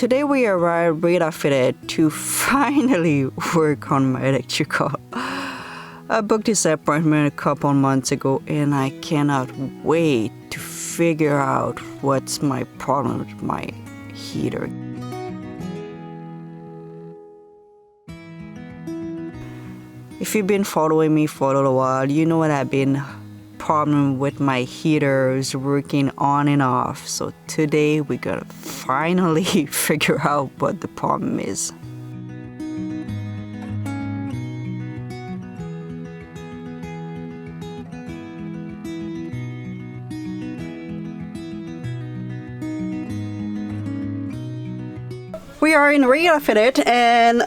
today we arrived retrofitted to finally work on my electrical. I booked this appointment a couple months ago and I cannot wait to figure out what's my problem with my heater. If you've been following me for a little while, you know that I've been problem with my heaters working on and off. So today we're gonna finally figure out what the problem is. We are in retrofitted, and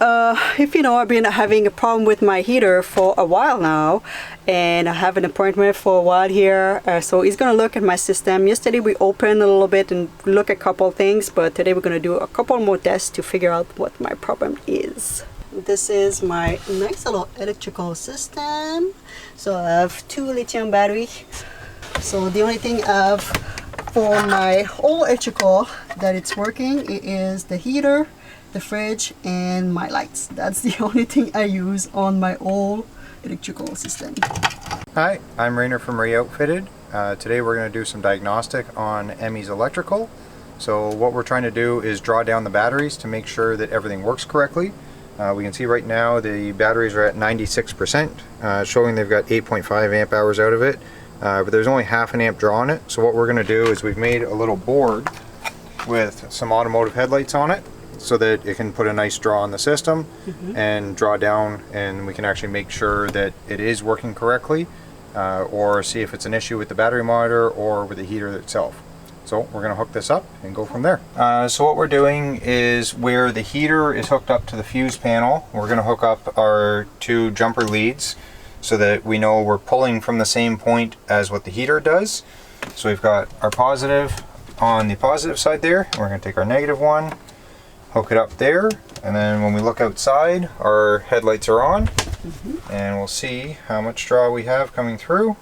if you know, I've been having a problem with my heater for a while now, and I have an appointment for a while here, so he's gonna look at my system. Yesterday we opened a little bit and look at a couple things, but today we're gonna do a couple more tests to figure out what my problem is. This is my nice little electrical system. So I have 2 lithium batteries. So the only thing I have for my whole electrical that it's working, it is the heater, the fridge, and my lights. That's the only thing I use on my whole electrical system. Hi, I'm Rainer from Re-Outfitted. Today we're going to do some diagnostic on Emmy's electrical. So what we're trying to do is draw down the batteries to make sure that everything works correctly. We can see right now the batteries are at 96%, showing they've got 8.5 amp hours out of it. But there's only half an amp draw on it. So what we're going to do is we've made a little board with some automotive headlights on it so that it can put a nice draw on the system and draw down, and we can actually make sure that it is working correctly, or see if it's an issue with the battery monitor or with the heater itself. So we're going to hook this up and go from there. So what we're doing is, where the heater is hooked up to the fuse panel, we're going to hook up our 2 jumper leads so that we know we're pulling from the same point as what the heater does. So we've got our positive on the positive side there. We're going to take our negative one, hook it up there, and then when we look outside, our headlights are on, and we'll see how much draw we have coming through.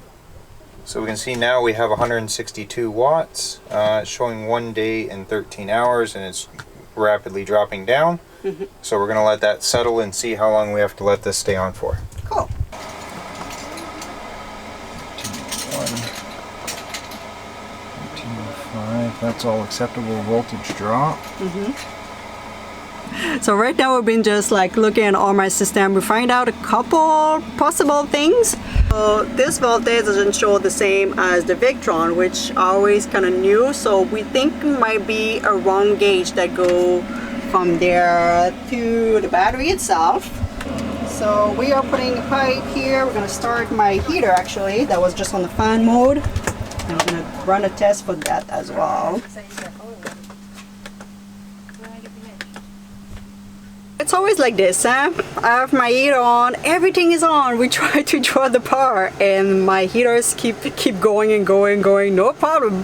So we can see now we have 162 watts, showing 1 day and 13 hours, and it's rapidly dropping down. So we're going to let that settle and see how long we have to let this stay on for. Cool. 18.5, that's all acceptable voltage drop. So right now we've been just like looking at all my system. We find out a couple possible things. So this voltage doesn't show the same as the Victron, which always kind of new. So we think it might be a wrong gauge that go from there to the battery itself. So we are putting a pipe here. We're gonna start my heater actually. That was just on the fan mode. And I'm gonna run a test for that as well. It's always like this, huh? I have my heater on, everything is on. We try to draw the power and my heaters keep going and going, no problem.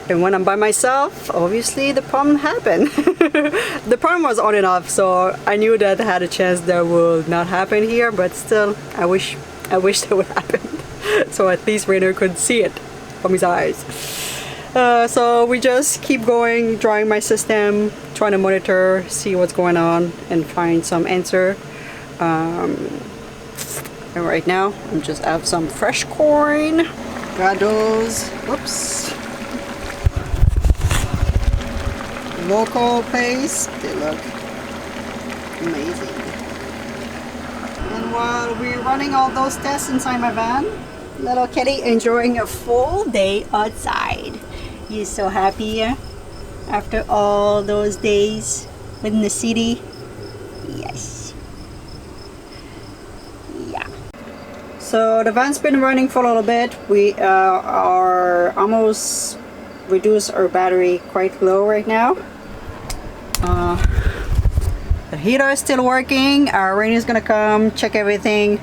And when I'm by myself, obviously the problem happened. The problem was on and off, so I knew that I had a chance that would not happen here, but still, I wish that would happen. So at least Rainer could see it from his eyes. So we just keep going, drawing my system, trying to monitor, see what's going on, and find some answer. And right now, I'm just have some fresh corn. Got those. Whoops. Local place. They look amazing. And while we're running all those tests inside my van, little kitty enjoying a full day outside. He's so happy after all those days in the city. Yes. Yeah. So the van's been running for a little bit. We are almost reduced our battery quite low right now. The heater is still working. Rain is gonna come check everything.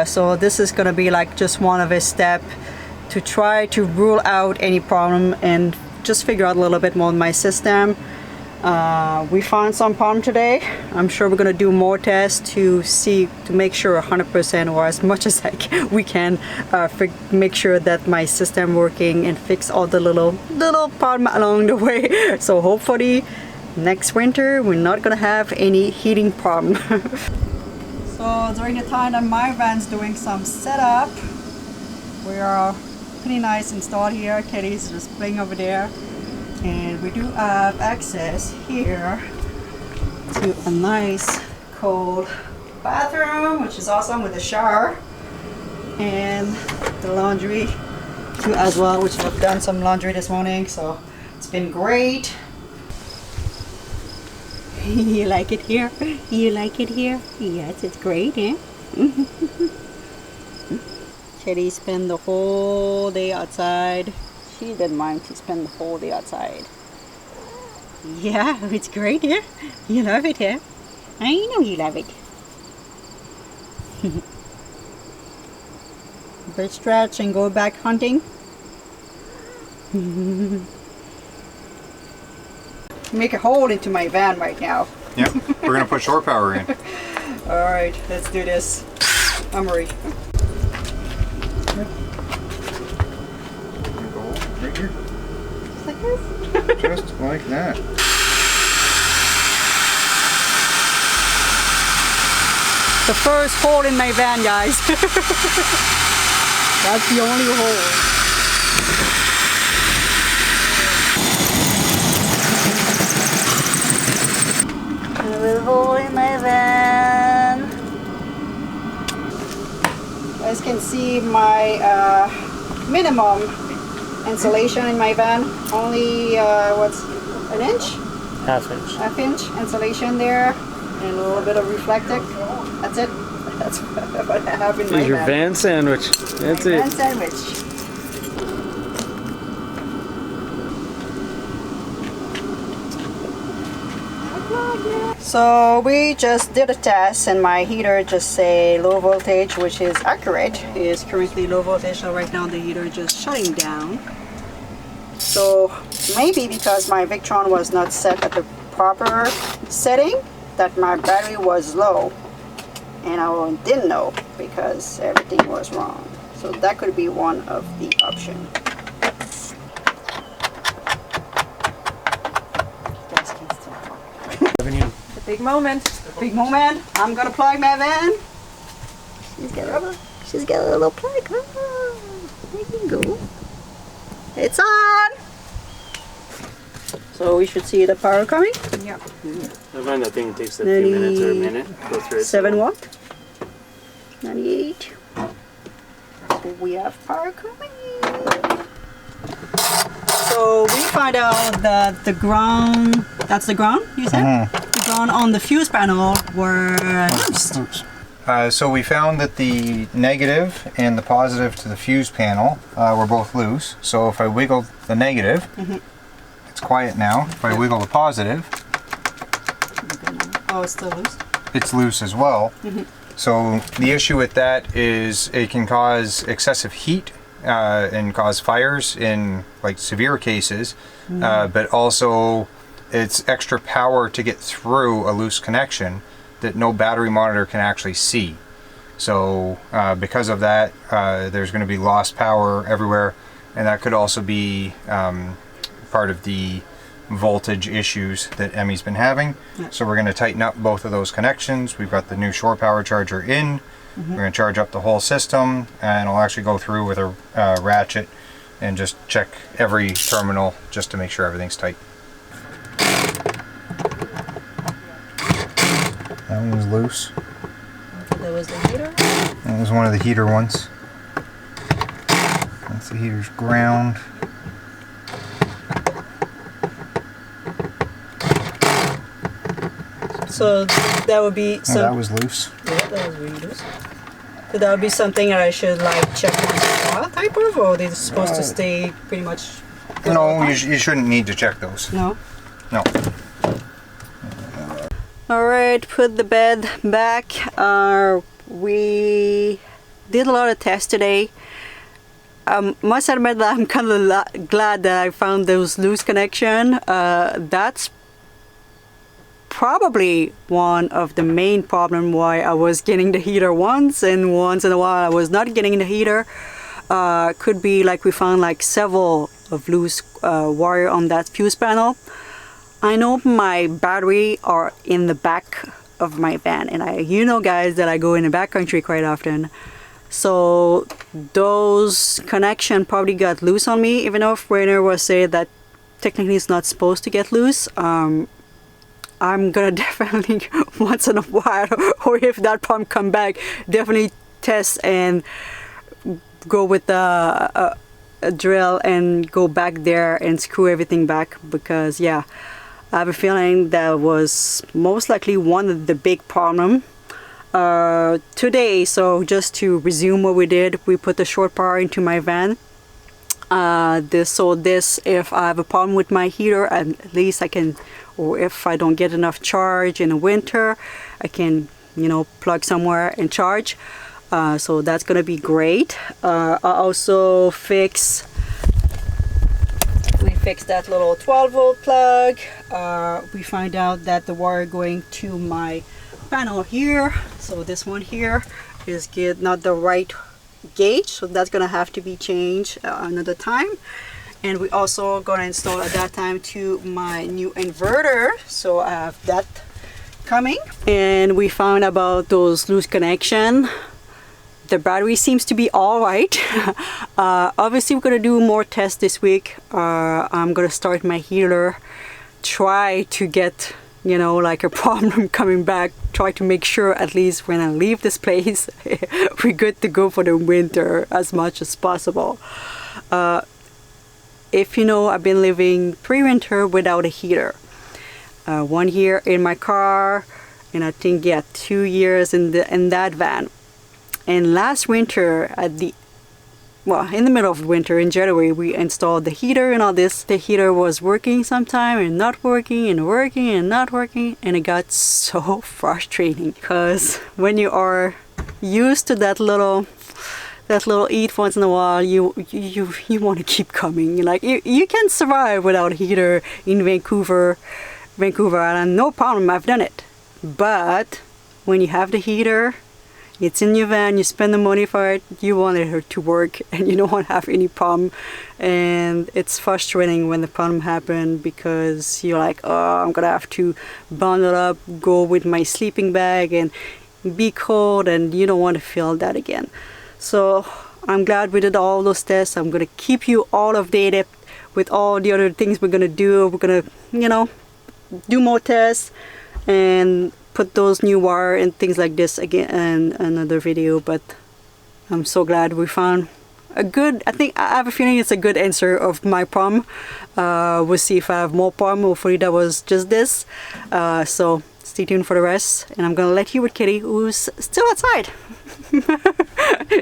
So this is gonna be like just one of his steps to try to rule out any problem and just figure out a little bit more on my system. We found some problem today. I'm sure we're gonna do more tests to make sure 100% or as much as we can make sure that my system working and fix all the little problem along the way. So hopefully next winter we're not gonna have any heating problem. So during the time that my van's doing some setup, we are pretty nice installed here. Katie's just playing over there, and we do have access here to a nice cold bathroom, which is awesome, with a shower, and the laundry too as well, which I've done some laundry this morning, so it's been great. You like it here? You like it here? Yes, it's great, eh? Kitty spent the whole day outside. She didn't mind to spend the whole day outside. Yeah, it's great here. You love it here. I know you love it. Bit stretch and go back hunting. Make a hole into my van right now. Yep, we're gonna put shore power in. All right, let's do this. I'm ready. Right here. Just like this. Just like that. The first hole in my van, guys. That's the only hole. A little hole in my van. You guys can see my minimum insulation in my van. Only what's an inch? Half inch insulation there, and a little bit of reflective. That's it. That's what I have in my Here's your van. van sandwich. That's it. Van sandwich. So we just did a test, and my heater just say low voltage, which is accurate. It is currently low voltage, so right now the heater just shutting down. So maybe because my Victron was not set at the proper setting, that my battery was low, and I didn't know because everything was wrong. So that could be one of the options. Big moment. Big moment. I'm gonna plug my van. She's got a little plug. Oh, there you go. It's on. So we should see the power coming. Yeah. I find that thing takes a few minutes or a minute to go through it. 7 watt. 98. So we have power coming. So we find out that the ground, that's the ground, you said? The ground on the fuse panel were loose. So we found that the negative and the positive to the fuse panel were both loose. So if I wiggle the negative, it's quiet now. If I wiggle the positive, Oh, it's still loose? it's loose as well. So the issue with that is it can cause excessive heat and cause fires in like severe cases, but also it's extra power to get through a loose connection that no battery monitor can actually see. So because of that, there's going to be lost power everywhere, and that could also be part of the voltage issues that Emmy's been having. So we're going to tighten up both of those connections. We've got the new shore power charger in. We're going to charge up the whole system, and I'll actually go through with a ratchet and just check every terminal just to make sure everything's tight. That one was loose. That was the heater? That was one of the heater ones. That's the heater's ground. So that would be some... That was loose. Yeah, that was really loose. So that would be something that I should like check once in a while, type of, or they're supposed to stay pretty much good all the No, time? you shouldn't need to check those. No? No. Alright, put the bed back. We did a lot of tests today. Must admit that I'm kind of glad that I found those loose connection. That's probably one of the main problem why I was getting the heater once, and once in a while I was not getting the heater. Could be like we found like several of loose wire on that fuse panel. I know my battery are in the back of my van, and you know guys that I go in the backcountry quite often. So those connection probably got loose on me, even though Rainer was saying that technically it's not supposed to get loose. I'm gonna definitely once in a while, or if that pump come back, definitely test and go with a drill and go back there and screw everything back, because yeah, I have a feeling that was most likely one of the big problem today. So just to resume what we did, we put the short power into my van. This if I have a problem with my heater, at least I can, or if I don't get enough charge in the winter, I can, you know, plug somewhere and charge. So that's gonna be great. I also fixed that little 12-volt plug. We find out that the wire going to my panel here, so this one here is not the right gauge, so that's gonna have to be changed another time. And we also gonna install at that time to my new inverter, so I have that coming. And we found about those loose connection. The battery seems to be all right. Obviously we're gonna do more tests this week. I'm gonna start my heater, try to get, you know, like a problem coming back, try to make sure at least when I leave this place we're good to go for the winter as much as possible. If you know, I've been living pre-winter without a heater. 1 year in my car, and I think 2 years in that van. And last winter, in the middle of winter in January, we installed the heater and all this. The heater was working sometime and not working and working and not working, and it got so frustrating, because when you are used to that little heat once in a while, you want to keep coming. Like you can survive without a heater in Vancouver Island, no problem. I've done it. But when you have the heater, it's in your van, you spend the money for it, you want it to work, and you don't want to have any problem. And it's frustrating when the problem happens, because you're like, oh, I'm gonna have to bundle up, go with my sleeping bag and be cold, and you don't want to feel that again. So I'm glad we did all those tests. I'm gonna keep you all updated with all the other things we're gonna do. We're gonna, you know, do more tests and put those new wire and things like this again in another video. But I'm so glad we found a good, I have a feeling it's a good answer of my problem. We'll see if I have more problem. Hopefully that was just this. So stay tuned for the rest, and I'm gonna let you with Kitty, who's still outside.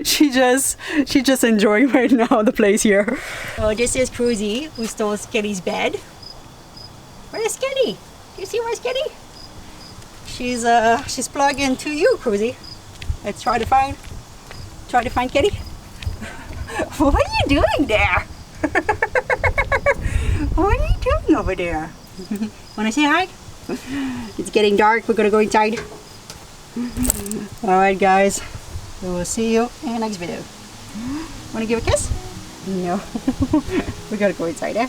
She's just enjoying right now the place here. Oh, this is Cruzy, who stole Kitty's bed. Where's Kitty? Do you see where's Kitty? She's plugged into you, Cruzy. Let's try to find Kitty. What are you doing there? What are you doing over there? Wanna say hi? It's getting dark. We're gonna go inside. Alright guys, we will see you in the next video. Wanna give a kiss? No. We gotta go inside, eh?